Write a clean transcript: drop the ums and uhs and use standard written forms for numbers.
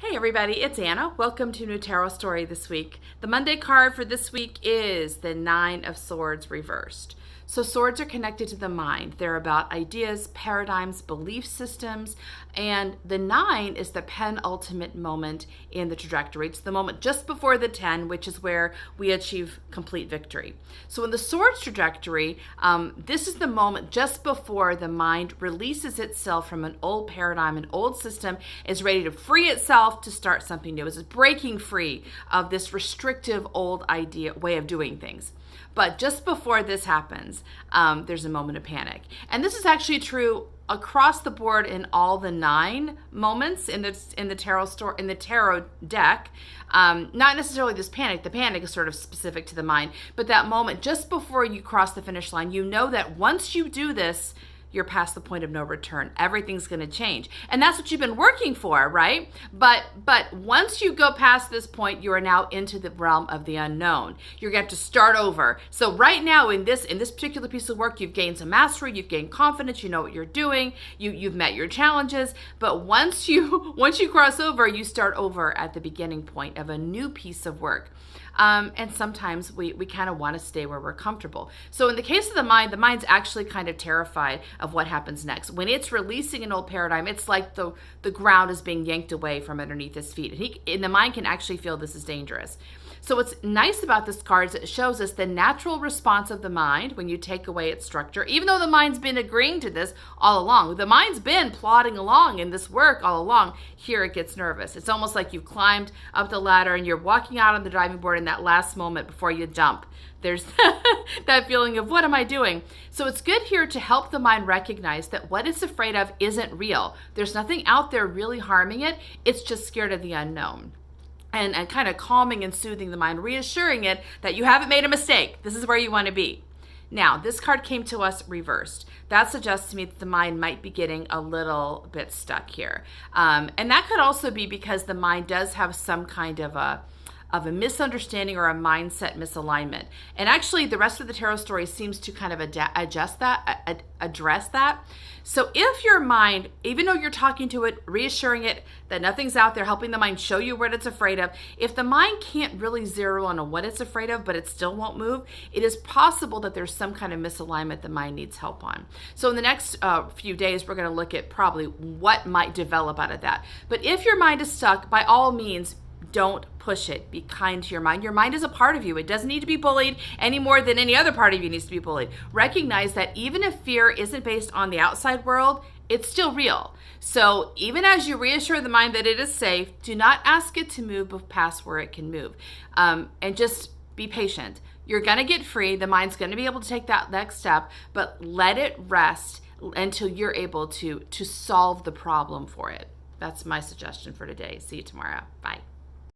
Hey everybody, it's Anna. Welcome to New Tarot Story this week. The Monday card for this week is the Nine of Swords reversed. So swords are connected to the mind. They're about ideas, paradigms, belief systems, and the 9 is the penultimate moment in the trajectory. It's the moment just before the 10, which is where we achieve complete victory. So in the swords trajectory, this is the moment just before the mind releases itself from an old paradigm, an old system, is ready to free itself to start something new. It's breaking free of this restrictive old idea way of doing things. But just before this happens, there's a moment of panic. And this is actually true across the board in all the 9 moments in the tarot deck. Not necessarily this panic. The panic is sort of specific to the mind. But that moment just before you cross the finish line, you know that once you do this, you're past the point of no return. Everything's going to change. And that's what you've been working for, right? But once you go past this point, you are now into the realm of the unknown. You're going to have to start over. So right now in this particular piece of work, you've gained some mastery, you've gained confidence, you know what you're doing, you've met your challenges. But once you cross over, you start over at the beginning point of a new piece of work. And sometimes we kind of want to stay where we're comfortable. So in the case of the mind's actually kind of terrified of what happens next. When it's releasing an old paradigm, it's like the ground is being yanked away from underneath his feet. And the mind can actually feel this is dangerous. So what's nice about this card is it shows us the natural response of the mind when you take away its structure, even though the mind's been agreeing to this all along. The mind's been plodding along in this work all along. Here it gets nervous. It's almost like you've climbed up the ladder and you're walking out on the diving board in that last moment before you jump. There's that feeling of, what am I doing? So it's good here to help the mind recognize that what it's afraid of isn't real. There's nothing out there really harming it. It's just scared of the unknown. And kind of calming and soothing the mind, reassuring it that you haven't made a mistake. This is where you want to be. Now, this card came to us reversed. That suggests to me that the mind might be getting a little bit stuck here. And that could also be because the mind does have some kind of a misunderstanding or a mindset misalignment. And actually, the rest of the tarot story seems to kind of address that. So if your mind, even though you're talking to it, reassuring it that nothing's out there, helping the mind show you what it's afraid of, if the mind can't really zero in on what it's afraid of, but it still won't move, it is possible that there's some kind of misalignment the mind needs help on. So in the next few days, we're going to look at probably what might develop out of that. But if your mind is stuck, by all means, don't push it. Be kind to your mind. Your mind is a part of you. It doesn't need to be bullied any more than any other part of you needs to be bullied. Recognize that even if fear isn't based on the outside world, it's still real. So even as you reassure the mind that it is safe, do not ask it to move past where it can move. And just be patient. You're going to get free. The mind's going to be able to take that next step, but let it rest until you're able to solve the problem for it. That's my suggestion for today. See you tomorrow. Bye.